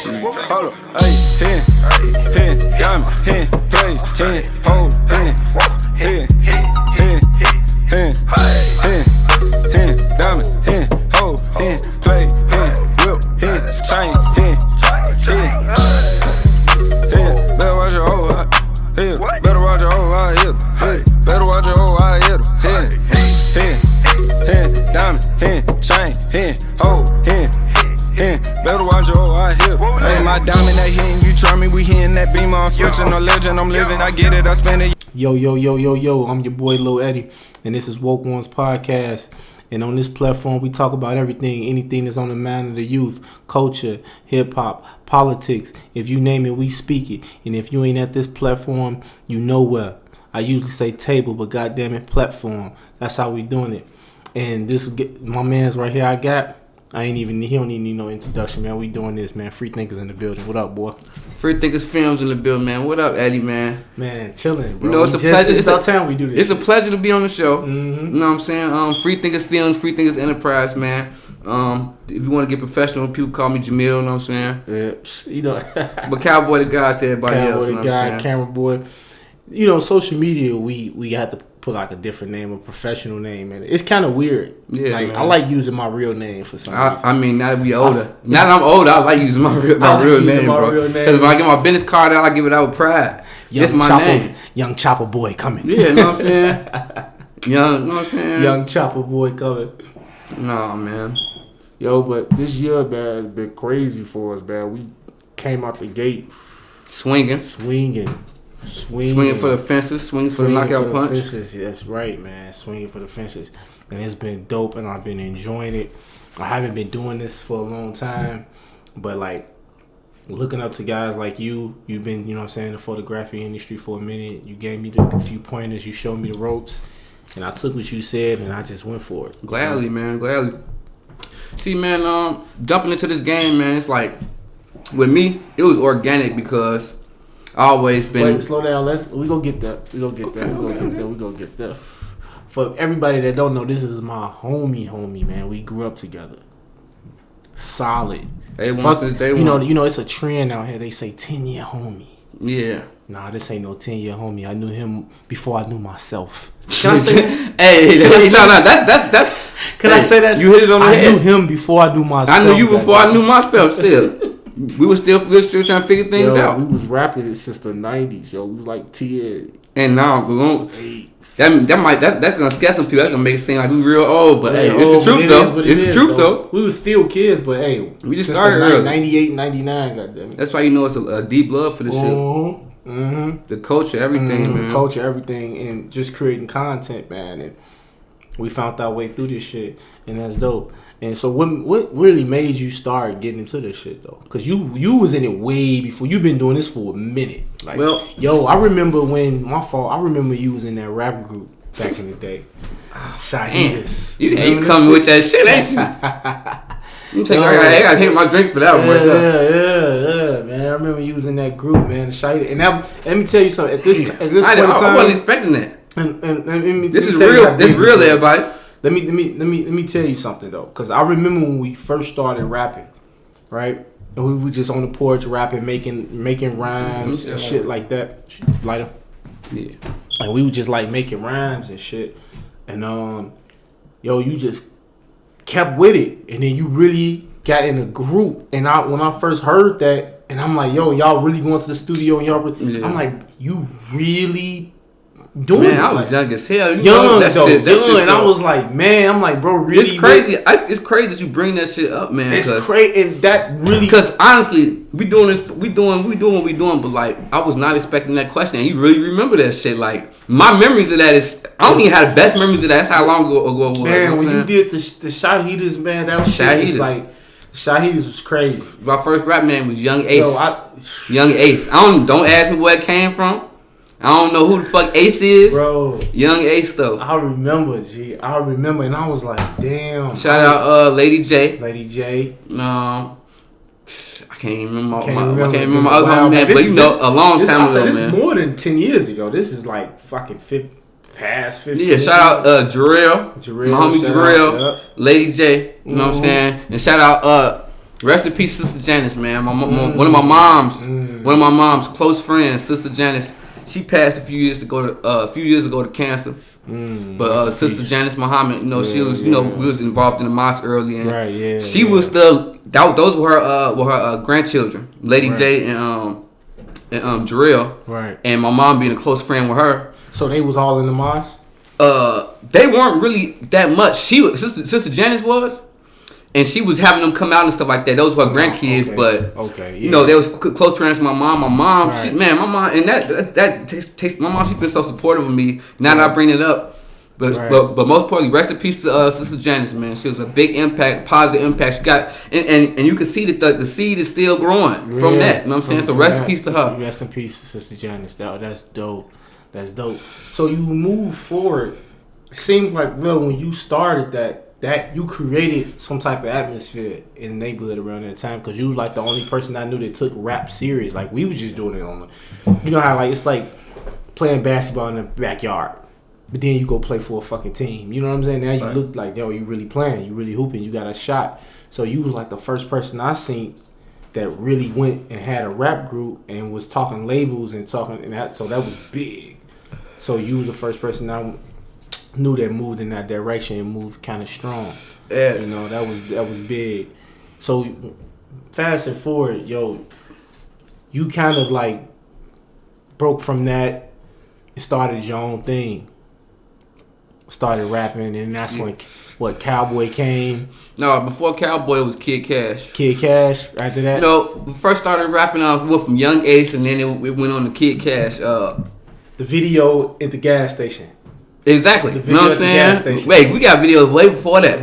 legacies. Hold up, hey, hen, diamond, hen, play, hen, hold, hen, diamond, hen, hold, hen, play, hen, whip, hen, chain, hen. Better watch your hoe, better watch your hoe, I hit her. Better watch your hoe, I hit her. Hen, diamond, hen, chain, hen, hoe, hen. Better watch your hoe, I hit her. Hey, my diamond, that hen, you try me, we hitting that beam, I'm switching, no legend, I'm living, I get it, I spend it. Yo, I'm your boy Lil Eddie, and this is Woke Ones Podcast. And on this platform, we talk about everything, anything that's on the mind of the youth, culture, hip-hop, politics. If you name it, we speak it. And if you ain't at this platform, you know where. I usually say table, but goddamn it, platform. That's how we doing it. And this, my man's right here he don't even need no introduction, man. We doing this, man. Free Thinkers in the building. What up, boy? Free Thinkers Films in the building, man. What up, Eddie, man? Man, chilling, bro. You know, it's a pleasure. It's about time we do this. It's a pleasure to be on the show. Mm-hmm. You know what I'm saying? Free Thinkers Films, Free Thinkers Enterprise, man. If you want to get professional, people call me Jamil, you know what I'm saying? Yeah, you know. But Cowboy the God to everybody else, you know Cowboy the God, Camera Boy. You know, social media, we have to put like a different name, a professional name in it. It's kind of weird. Yeah, like man. I like using my real name for some reason. I mean, now that we older, now that I'm older, I like using my real name, bro. Because when I get my business card out, I give it out with pride. This my name, Young Chopper Boy coming. Yeah, you know what I'm saying? You know what I'm saying? Young Chopper Boy coming. Nah, man. Yo, but this year, man, has been crazy for us, man. We came out the gate swinging for the fences, swinging for the knockout punch. Fences. That's right, man. Swinging for the fences. And it's been dope, and I've been enjoying it. I haven't been doing this for a long time, but like looking up to guys like you've been, you know what I'm saying, in the photography industry for a minute. You gave me a few pointers, you showed me the ropes, and I took what you said and I just went for it. Gladly, man, gladly. See, man, jumping into this game, man, it's like with me, it was organic because I always been. Wait, slow down. We gonna get that. We gonna get that. For everybody that don't know, this is my homie, man. We grew up together. Solid. Since day one. You know, it's a trend out here. They say 10-year homie. Yeah. Nah, this ain't no 10-year homie. I knew him before I knew myself. Can I say that? Hey, no, that's. Can I say that? You hit it on the head. I knew him before I knew myself. I knew you before I knew myself. Still. We were still trying to figure things out. We was rapping since the 90s, yo. We was like 10. And now that's gonna scare some people. That's gonna make it seem like we real old, but hey, it's the truth though. It's the truth though. We was still kids, but hey, we just started early. 98, 99, goddamn it. That's why you know it's a deep love for this shit. Mm-hmm. The culture, everything, man. The culture, everything, and just creating content, man. And we found our way through this shit, and that's dope. And so what really made you start getting into this shit though? Cause you was in it way before. You've been doing this for a minute. Like, yo, I remember I remember you was in that rap group back in the day. Shahidas. You coming with that shit, ain't you? I gotta hit my drink for that one. Yeah, man. I remember you was in that group, man. Shahidas. And now, let me tell you something. At this point in time, I wasn't expecting that. And this is real. It's real, everybody. Let me tell you something though, cause I remember when we first started rapping, right? And we were just on the porch rapping, making rhymes and shit like that. Lighter, yeah. And we were just like making rhymes and shit. And you just kept with it, and then you really got in a group. And when I first heard that, and I'm like, yo, y'all really going to the studio and y'all? Yeah. I'm like, you really. Doing I was young as hell. Young, and I was like, man, I'm like, bro, really? It's crazy. It's crazy that you bring that shit up, man. It's crazy, and that really. Because honestly, we doing what we doing, but like, I was not expecting that question. And you really remember that shit? Like, my memories of that is, I don't even have the best memories of that. That's how long ago it was. Man, when you did the Shahidas, man, that was shit was like. Shahidas was crazy. My first rap name was Young Ace. Young Ace. Don't ask me where it came from. I don't know who the fuck Ace is. Bro. Young Ace, though. I remember, and I was like, damn. Shout out Lady J. No. I can't even remember my other homie name, but a long time ago, man. This is more than 10 years ago. This is like fucking 15. Yeah, shout out Jarrell. My homie Jarrell. Lady J. You know what I'm saying? And shout out Rest in peace, Sister Janice, man. One of my mom's close friends, Sister Janice. She passed a few years ago to cancer. But Sister Janice Muhammad, she was, we was involved in the mosque early, and she was those were her grandchildren, Lady J and Jarrell, right? And my mom being a close friend with her. So they was all in the mosque. They weren't really that much. Sister Janice was. And she was having them come out and stuff like that. Those were her grandkids, but they was close friends with my mom. My mom, right. My mom, and that takes my mom. She's been so supportive of me. Now that I bring it up, but most importantly, rest in peace to Sister Janice, man. She was a big impact, positive impact. She got, and you can see that the seed is still growing from that. You know what I'm saying? So rest in peace to her. Rest in peace, Sister Janice. That's dope. That's dope. So you move forward. It seems like when you started that you created some type of atmosphere in the neighborhood around that time, because you was like the only person I knew that took rap serious. Like, we was just doing it on you know how like it's like playing basketball in the backyard, but then you go play for a fucking team. You know what I'm saying? Now you look like, yo, you really playing, you really hooping, you got a shot. So you was like the first person I seen that really went and had a rap group and was talking labels and talking and that. So that was big. So you was the first person I knew that moved in that direction and moved kind of strong. Yeah, that was big. So fast and forward, you kind of like broke from that and started your own thing. Started rapping, and that's when Cowboy came. No, before Cowboy it was Kid Cash. Kid Cash. After that, we first started rapping. I went from Young Ace, and then it went on to Kid Cash. The video at the gas station. Exactly. You know what I'm saying? Wait, we got videos way before that.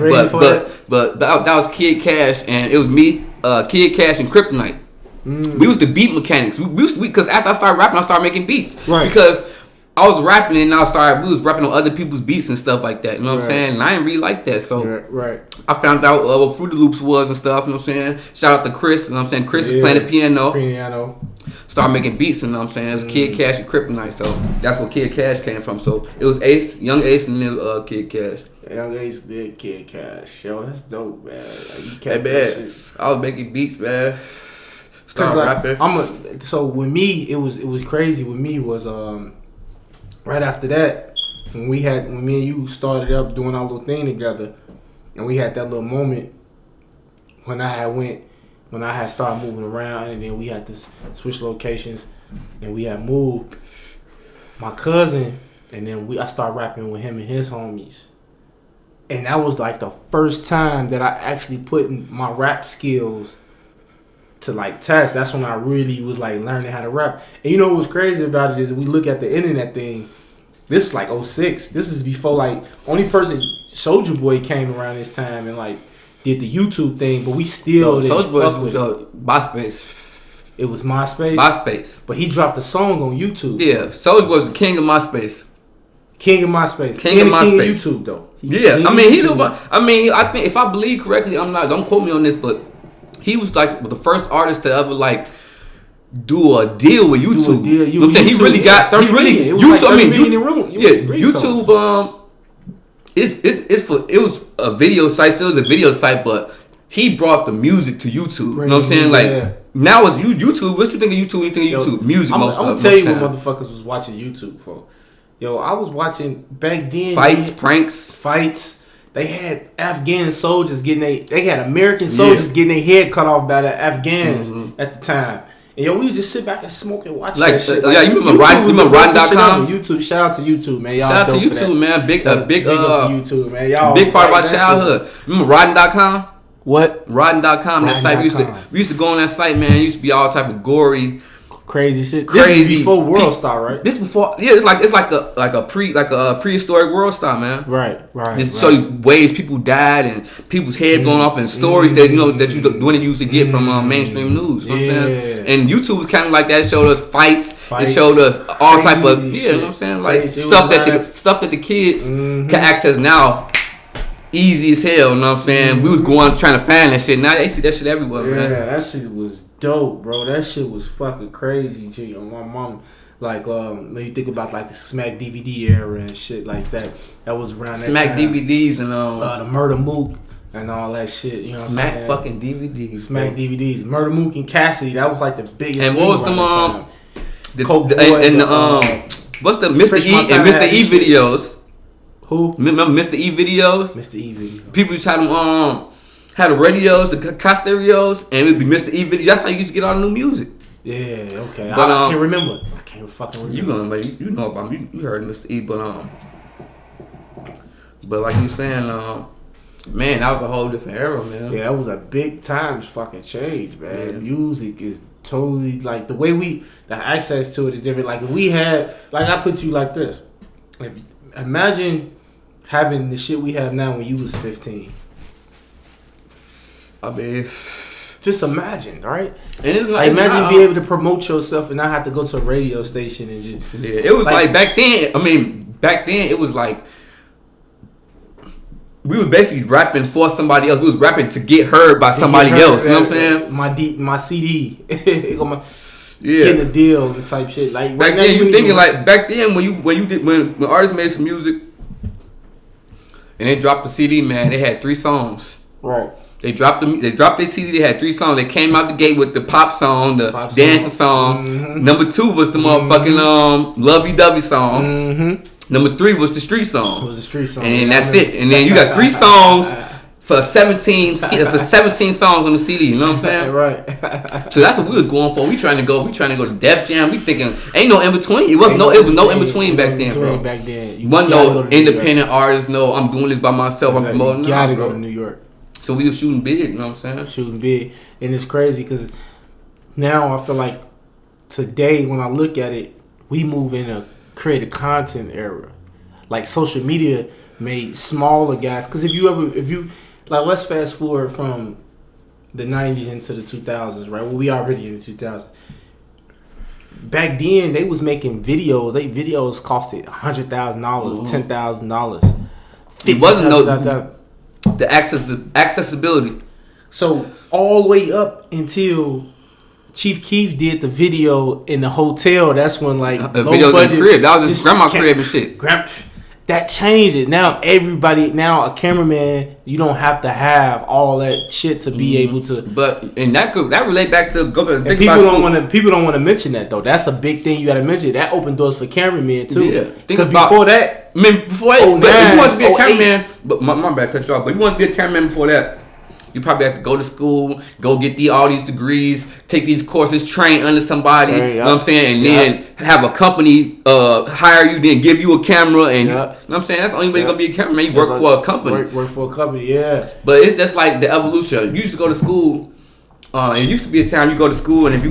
But that was Kid Cash, and it was me, Kid Cash, and Kryptonite. We was the beat mechanics. Because after I started rapping, I started making beats. Right. Because I was rapping and we was rapping on other people's beats and stuff like that. You know what I'm saying? And I didn't really like that. So I found out what Fruity Loops was and stuff. You know what I'm saying? Shout out to Chris. You know what I'm saying? Chris is playing the piano. Started making beats, you know what I'm saying? It was Kid Cash and Kryptonite, so that's where Kid Cash came from. So it was Young Ace, and then Kid Cash. Young Ace did Kid Cash. Yo, that's dope, man. Hey, man, I was making beats, man. Started rapping. So with me, it was crazy. With me was right after that, when me and you started up doing our little thing together, and we had that little moment when I had started moving around, and then we had to switch locations, and we had moved. My cousin, and then I started rapping with him and his homies. And that was like the first time that I actually put my rap skills to like test. That's when I really was like learning how to rap. And you know what's crazy about it is we look at the internet thing. This is like 06. This is before like only person Soulja Boy came around this time and like did the YouTube thing, but we still didn't fuck with it. MySpace. It was MySpace? MySpace. But he dropped a song on YouTube. Yeah, Soulja was the king of MySpace. King of MySpace. King of YouTube, though. I think if I believe correctly, don't quote me on this, but he was like the first artist to ever like do a deal with YouTube. You know what I'm saying? He really got 30 million. It was YouTube, like 30 million in room. YouTube it was a video site, still is a video site, but he brought the music to YouTube. You know what I'm saying? Like now it's YouTube. What you think of YouTube? You think of YouTube? Music. I'm gonna tell you what motherfuckers was watching YouTube for. Yo, I was watching back then. Fights. They had Afghan soldiers they had American soldiers getting their head cut off by the Afghans at the time. And yo, we would just sit back and smoke and watch that shit. You remember Riding.com? YouTube, shout out to YouTube, man. Y'all shout out to YouTube, man. Big up to YouTube, man. Y'all big part of our childhood. Remember Riding.com? What? Riding.com. That site we used to go on that site, man. It used to be all type of gory, crazy shit. This is before World Star, right? This before, it's like a prehistoric World Star, man. Right. It's show you ways people died and people's head going off and stories that you wouldn't usually get from mainstream news. You know what I'm saying? And YouTube was kind of like that. It showed us fights. It showed us all type of you know what I'm saying, like stuff that the kids can access now. Easy as hell, you know what I'm saying? We was trying to find that shit. Now they see that shit everywhere, man. Yeah, that shit was dope, bro. That shit was fucking crazy, G. My mom, like, when you think about like the Smack DVD era and shit like that, that was around that Smack time. DVDs and the Murder Mook. and all that shit. You know what I'm Smack saying? fucking DVDs. Smack DVDs. Murder Mook and Cassidy. That was like the biggest. And thing what was the what's the Mr. Fresh E Montana and Mr. had E this shit. videos? Who? Remember Mr. E videos? Mr. E video. People used to have them had the radios, the stereos, and it'd be Mr. E video. That's how you used to get all the new music. Yeah, okay. But, I can't remember. I can't fucking remember. You know about me. You heard Mr. E, but like you saying, man, that was a whole different era, man. Yeah, that was a big times fucking change, man. Yeah. Music is totally like the way the access to it is different. Like if we had, like I put to you like this. Imagine having the shit we have now when you was 15. I mean, just imagine, right? And it's like imagine being able to promote yourself and not have to go to a radio station and just. Yeah, it was like back then. I mean, back then it was like we was basically rapping for somebody else. We was rapping to get heard by somebody else. You know what I'm saying? My CD. Yeah, getting a deal, the type shit. Like back then, you thinking like back then when artists made some music and they dropped the CD, man, they had 3 songs. Right. They dropped their CD. They had 3 songs. They came out the gate with the pop song, the dancing song. Mm-hmm. Number 2 was the motherfucking lovey-dovey song. Mm-hmm. Number 3 was the street song. It was the street song. And that's it. And then you got 3 songs for 17 songs on the CD. You know what I'm saying? Right. So that's what we was going for. We trying to go to Def Jam. We thinking ain't no in between. It was no in between back then, bro. Back then, you wasn't no independent artist. No, I'm doing this by myself. Exactly. I'm promoting. You gotta go to New York. So we was shooting big. You know what I'm saying? Shooting big, and it's crazy because now I feel like today when I look at it, we move in a creative content era. Like social media made smaller guys. Because if you like, let's fast forward from the 90s into the 2000s, right? Well, we already in the 2000s. Back then, they was making videos. They videos costed $100,000, $10,000. It wasn't the accessibility. So all the way up until Chief Keef did the video in the hotel. That's when like the video in his crib. That was his grandma's crib and shit. That changed it. Now a cameraman, you don't have to have all that shit to be able to. But and that relate back to people don't want to mention that though. That's a big thing you got to mention. That opened doors for cameramen too. Yeah. Because before that, but if you wanted to be a cameraman, but my bad, cut you off. But you want to be a cameraman before that, you probably have to go to school, go get all these degrees, take these courses, train under somebody. You know what I'm saying? And then have a company hire you, then give you a camera. And you know what I'm saying? That's the only way you're going to be a cameraman. You work for a company. Work for a company, yeah. But it's just like the evolution. You used to go to school. It used to be a time you go to school, and if you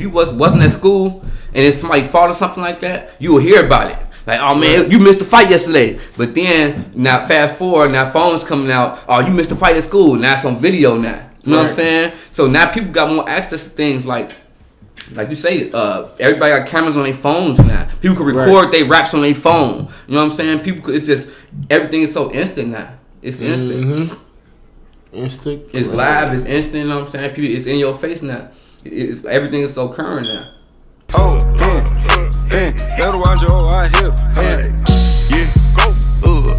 wasn't at school, and if somebody fought or something like that, you would hear about it. Like, oh man, you missed the fight yesterday. But then, now fast forward, now phones coming out. Oh, you missed the fight at school. Now it's on video now. You know what I'm saying? So now people got more access to things like you say, everybody got cameras on their phones now. People can record their raps on their phone. You know what I'm saying? It's just, everything is so instant now. It's instant. Mm-hmm. Instant. It's live, it's instant, you know what I'm saying? People, it's in your face now. Everything is so current now. Oh, better watch your whole eye hip. Yeah, go.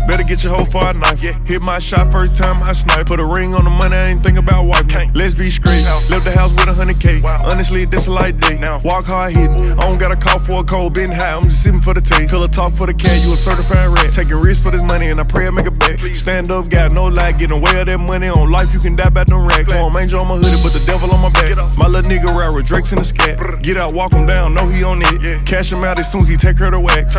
Better get your hoe for a knife. Hit my shot first time I snipe. Put a ring on the money, I ain't think about wiping. Let's be straight. Left the house with 100K. Honestly, this a light day. Walk hard hitting. I don't gotta call for a cold, been high. I'm just sipping for the taste. Pillow talk for the cat, you a certified rat. Taking risks for this money and I pray I make it back. Stand up, got no lie, getting away of that money. On life, you can die by them racks. I'm angel on my hoodie, but the devil on my back. My little nigga ride with Drake's in the scat. Get out, walk him down, know he on it. Cash him out as soon as he take her to wax.